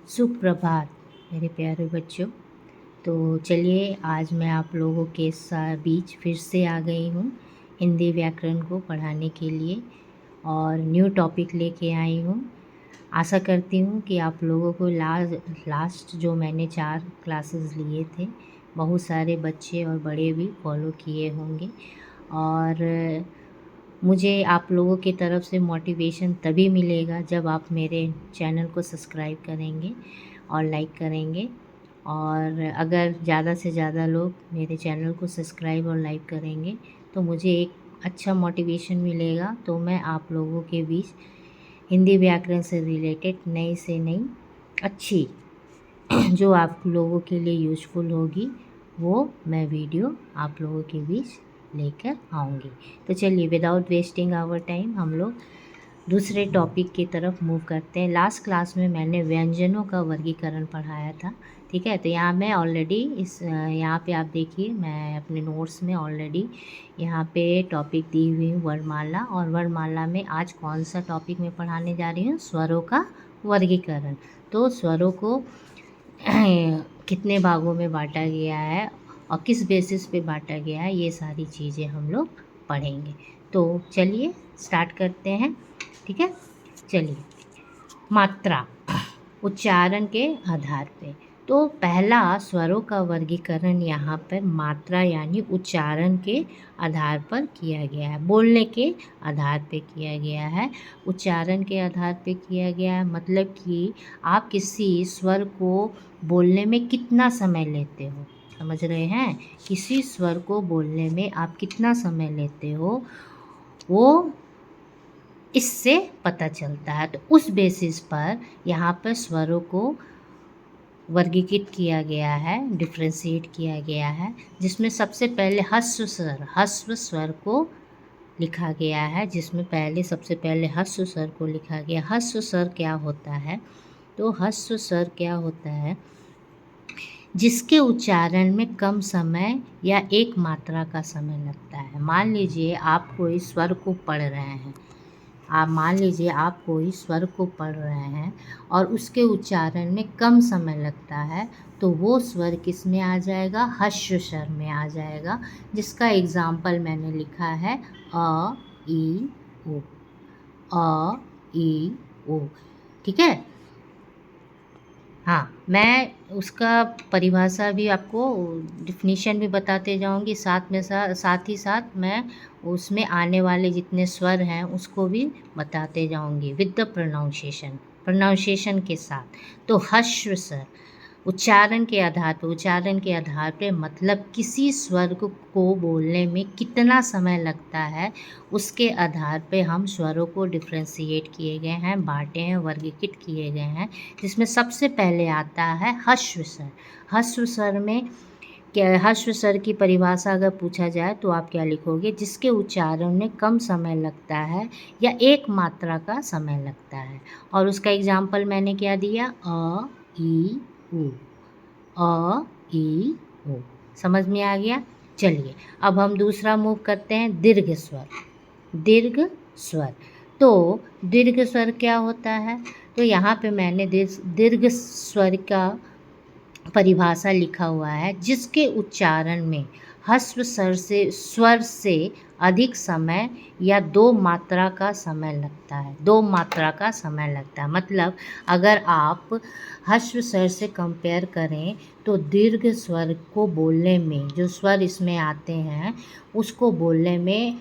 सुप्रभात मेरे प्यारे बच्चों। तो चलिए आज मैं आप लोगों के बीच फिर से आ गई हूँ हिंदी व्याकरण को पढ़ाने के लिए और न्यू टॉपिक लेके आई हूँ। आशा करती हूँ कि आप लोगों को लास्ट जो मैंने 4 क्लासेस लिए थे बहुत सारे बच्चे और बड़े भी फॉलो किए होंगे और मुझे आप लोगों की तरफ से मोटिवेशन तभी मिलेगा जब आप मेरे चैनल को सब्सक्राइब करेंगे और लाइक करेंगे। और अगर ज़्यादा से ज़्यादा लोग मेरे चैनल को सब्सक्राइब और लाइक करेंगे तो मुझे एक अच्छा मोटिवेशन मिलेगा, तो मैं आप लोगों के बीच हिंदी व्याकरण से रिलेटेड नई से नई अच्छी जो आप लोगों के लिए यूज़फुल होगी वो मैं वीडियो आप लोगों के बीच लेकर आऊँगी। तो चलिए विदाउट वेस्टिंग आवर टाइम हम लोग दूसरे टॉपिक की तरफ मूव करते हैं। लास्ट क्लास में मैंने व्यंजनों का वर्गीकरण पढ़ाया था, ठीक है। तो यहाँ मैं ऑलरेडी यहाँ पे आप देखिए मैं अपने नोट्स में ऑलरेडी यहाँ पे टॉपिक दी हुई हूँ वर्णमाला, और वर्णमाला में आज कौन सा टॉपिक मैं पढ़ाने जा रही हूँ, स्वरों का वर्गीकरण। तो स्वरों को कितने भागों में बांटा गया है और किस बेसिस पे बांटा गया है, ये सारी चीज़ें हम लोग पढ़ेंगे। तो चलिए स्टार्ट करते हैं, ठीक है। चलिए मात्रा उच्चारण के आधार पे, तो पहला स्वरों का वर्गीकरण यहाँ पर मात्रा यानी उच्चारण के आधार पर किया गया है, बोलने के आधार पे किया गया है, उच्चारण के आधार पे किया गया है। मतलब कि आप किसी स्वर को बोलने में कितना समय लेते हो, समझ रहे हैं। किसी स्वर को बोलने में आप कितना समय लेते हो वो इससे पता चलता है। तो उस बेसिस पर यहाँ पर स्वरों को वर्गीकृत किया गया है, डिफ्रेंशिएट किया गया है, जिसमें सबसे पहले ह्रस्व स्वर को लिखा गया है, जिसमें सबसे पहले ह्रस्व स्वर को लिखा गया। ह्रस्व स्वर क्या होता है, तो ह्रस्व स्वर क्या होता है, जिसके उच्चारण में कम समय या एक मात्रा का समय लगता है। मान लीजिए आप कोई स्वर को पढ़ रहे हैं, और उसके उच्चारण में कम समय लगता है, तो वो स्वर किस में आ जाएगा, ह्रस्व स्वर में आ जाएगा, जिसका एग्जाम्पल मैंने लिखा है अ ई ओ, अ ई ओ, ठीक है। हाँ, मैं उसका परिभाषा भी आपको डिफिनीशन भी बताते जाऊंगी, साथ ही साथ मैं उसमें आने वाले जितने स्वर हैं उसको भी बताते जाऊंगी विद द प्रोनाउंसिएशन के साथ। तो ह्रस्व स्वर उच्चारण के आधार पे मतलब किसी स्वर को बोलने में कितना समय लगता है, उसके आधार पे हम स्वरों को डिफ्रेंशिएट किए गए हैं, बांटे हैं, वर्गीकृत किए गए हैं, जिसमें सबसे पहले आता है ह्रस्व स्वर। ह्रस्व स्वर में क्या, ह्रस्व स्वर की परिभाषा अगर पूछा जाए तो आप क्या लिखोगे, जिसके उच्चारण में कम समय लगता है या एक मात्रा का समय लगता है। और उसका एग्जाम्पल मैंने क्या दिया, अ ई उ, अ ई उ, समझ में आ गया। चलिए अब हम दूसरा मूव करते हैं, दीर्घ स्वर। तो दीर्घ स्वर क्या होता है, तो यहाँ पे मैंने दीर्घ स्वर का परिभाषा लिखा हुआ है, जिसके उच्चारण में ह्रस्व स्वर से अधिक समय या दो मात्रा का समय लगता है। मतलब अगर आप ह्रस्व स्वर से कंपेयर करें तो दीर्घ स्वर को बोलने में, जो स्वर इसमें आते हैं उसको बोलने में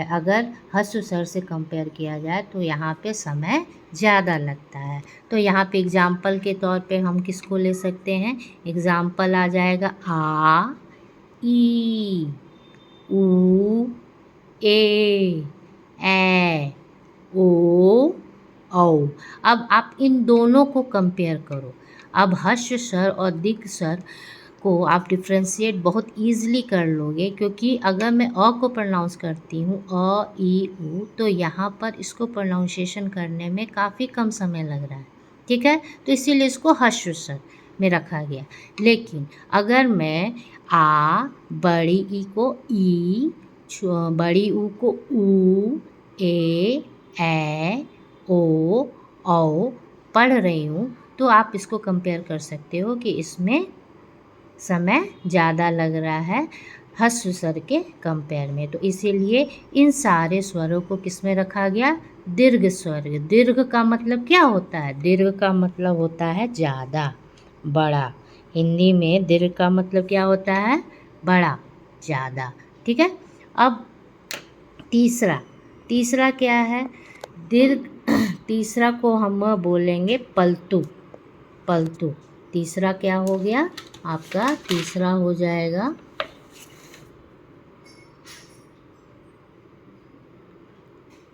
अगर ह्रस्व स्वर से कंपेयर किया जाए तो यहाँ पे समय ज़्यादा लगता है। तो यहाँ पे एग्जाम्पल के तौर पे हम किसको ले सकते हैं, एग्जाम्पल आ जाएगा आ ई उ ए ओ औ। अब आप इन दोनों को कंपेयर करो। अब ह्रस्व स्वर और दीर्घ स्वर को आप डिफ्रेंशिएट बहुत ईजिली कर लोगे, क्योंकि अगर मैं अ को प्रोनाउंस करती हूँ अ ई उ, तो यहाँ पर इसको प्रोनाउंसिएशन करने में काफ़ी कम समय लग रहा है, ठीक है। तो इसीलिए इसको ह्रस्व स्वर में रखा गया। लेकिन अगर मैं आ, बड़ी ई को ई, बड़ी ऊ को ऊ, ए ओ औ पढ़ रही हूँ, तो आप इसको कंपेयर कर सकते हो कि इसमें समय ज़्यादा लग रहा है ह्रस्व स्वर के कंपेयर में। तो इसीलिए इन सारे स्वरों को किस में रखा गया? दीर्घ स्वर। दीर्घ का मतलब क्या होता है? दीर्घ का मतलब होता है ज़्यादा, बड़ा। हिंदी में दीर्घ का मतलब क्या होता है? बड़ा, ज़्यादा। ठीक है। अब तीसरा क्या है? दीर्घ तीसरा को हम बोलेंगे पलतू। पलतू तीसरा क्या हो गया आपका? तीसरा हो जाएगा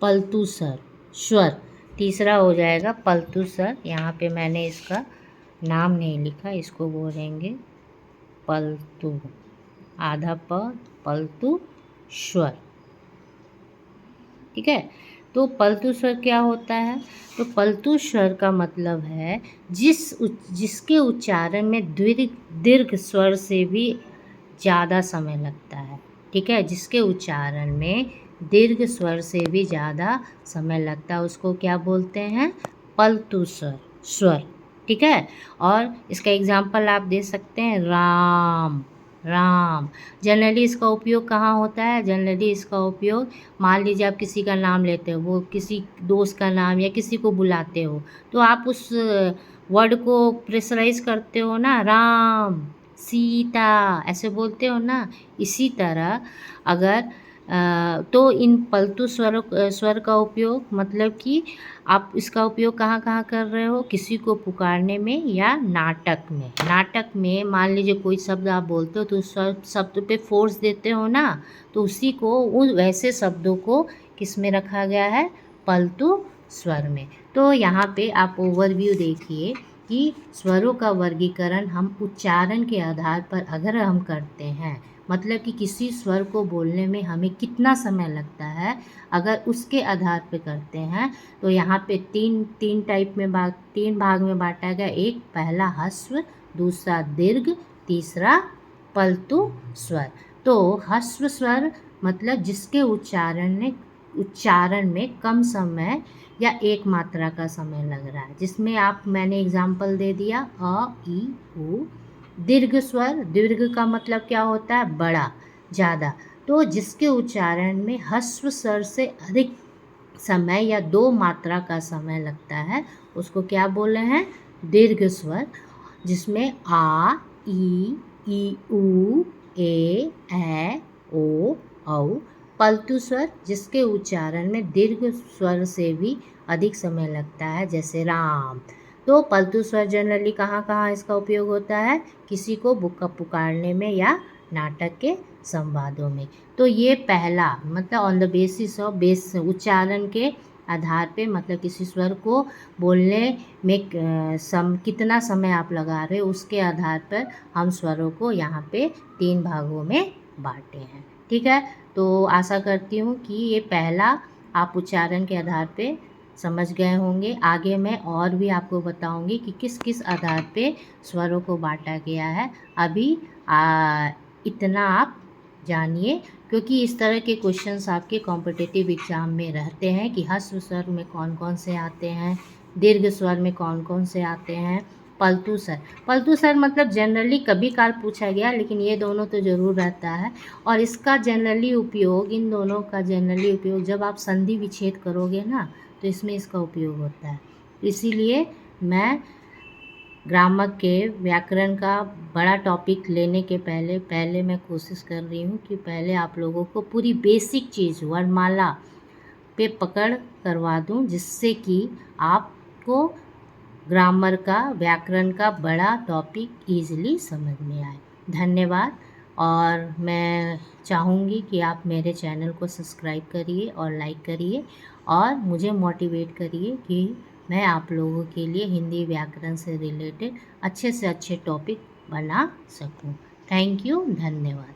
पलतू स्वर। तीसरा हो जाएगा पलतू स्वर। यहाँ पे मैंने इसका नाम नहीं लिखा, इसको बोलेंगे पलतू, आधा प, पलतू स्वर। ठीक है। तो पलतू स्वर क्या होता है? तो पलतू स्वर का मतलब है जिसके उच्चारण में दीर्घ स्वर से भी ज़्यादा समय लगता है। ठीक है। जिसके उच्चारण में दीर्घ स्वर से भी ज़्यादा समय लगता है उसको क्या बोलते हैं? पलतू स्वर। ठीक है। और इसका एग्जाम्पल आप दे सकते हैं राम। राम जनरली इसका उपयोग कहाँ होता है? जनरली इसका उपयोग, मान लीजिए आप किसी का नाम लेते हो, वो किसी दोस्त का नाम या किसी को बुलाते हो, तो आप उस वर्ड को प्रेशराइज करते हो ना, राम, सीता, ऐसे बोलते हो ना। इसी तरह अगर तो इन पलतू स्वर का उपयोग मतलब कि आप इसका उपयोग कहाँ कहाँ कर रहे हो? किसी को पुकारने में या नाटक में। नाटक में मान लीजिए कोई शब्द आप बोलते हो तो उस शब्द पे फोर्स देते हो ना, तो उसी को उन वैसे शब्दों को किस में रखा गया है? पलतू स्वर में। तो यहाँ पे आप ओवरव्यू देखिए कि स्वरों का वर्गीकरण हम उच्चारण के आधार पर अगर हम करते हैं, मतलब कि किसी स्वर को बोलने में हमें कितना समय लगता है, अगर उसके आधार पर करते हैं तो यहाँ पे तीन भाग में बांटा गया। एक पहला ह्रस्व, दूसरा दीर्घ, तीसरा पलतू स्वर। तो ह्रस्व स्वर मतलब जिसके उच्चारण में कम समय या एक मात्रा का समय लग रहा है, जिसमें मैंने एग्जाम्पल दे दिया अ, ई, उ। दीर्घ स्वर, दीर्घ का मतलब क्या होता है? बड़ा, ज़्यादा। तो जिसके उच्चारण में ह्रस्व स्वर से अधिक समय या 2 मात्रा का समय लगता है उसको क्या बोले हैं? दीर्घ स्वर। जिसमें आ, ई, उ, ए, ओ, औ। पलतू स्वर जिसके उच्चारण में दीर्घ स्वर से भी अधिक समय लगता है, जैसे राम। तो पलतू स्वर जनरली कहाँ कहाँ इसका उपयोग होता है? किसी को पुकारने में या नाटक के संवादों में। तो ये पहला मतलब ऑन द बेसिस ऑफ उच्चारण के आधार पे, मतलब किसी स्वर को बोलने में कितना समय आप लगा रहे हो उसके आधार पर हम स्वरों को यहाँ पे 3 भागों में बांटे हैं। ठीक है। तो आशा करती हूँ कि ये पहला आप उच्चारण के आधार पे समझ गए होंगे। आगे मैं और भी आपको बताऊंगी कि किस किस आधार पे स्वरों को बांटा गया है। अभी इतना आप जानिए, क्योंकि इस तरह के क्वेश्चंस आपके कॉम्पिटिटिव एग्ज़ाम में रहते हैं कि ह्रस्व स्वर में कौन कौन से आते हैं, दीर्घ स्वर में कौन कौन से आते हैं, पलतू स्वर मतलब जनरली कभी काल पूछा गया, लेकिन ये दोनों तो ज़रूर रहता है। और इसका जनरली उपयोग, इन दोनों का जनरली उपयोग जब आप संधि विच्छेद करोगे ना, तो इसमें इसका उपयोग होता है। इसीलिए मैं ग्रामर के व्याकरण का बड़ा टॉपिक लेने के पहले मैं कोशिश कर रही हूँ कि पहले आप लोगों को पूरी बेसिक चीज़ वर्णमाला पे पकड़ करवा दूँ, जिससे कि आपको ग्रामर का, व्याकरण का बड़ा टॉपिक ईजिली समझ में आए। धन्यवाद। और मैं चाहूँगी कि आप मेरे चैनल को सब्सक्राइब करिए और लाइक करिए और मुझे मोटिवेट करिए कि मैं आप लोगों के लिए हिंदी व्याकरण से रिलेटेड अच्छे से अच्छे टॉपिक बना सकूं। Thank you. धन्यवाद।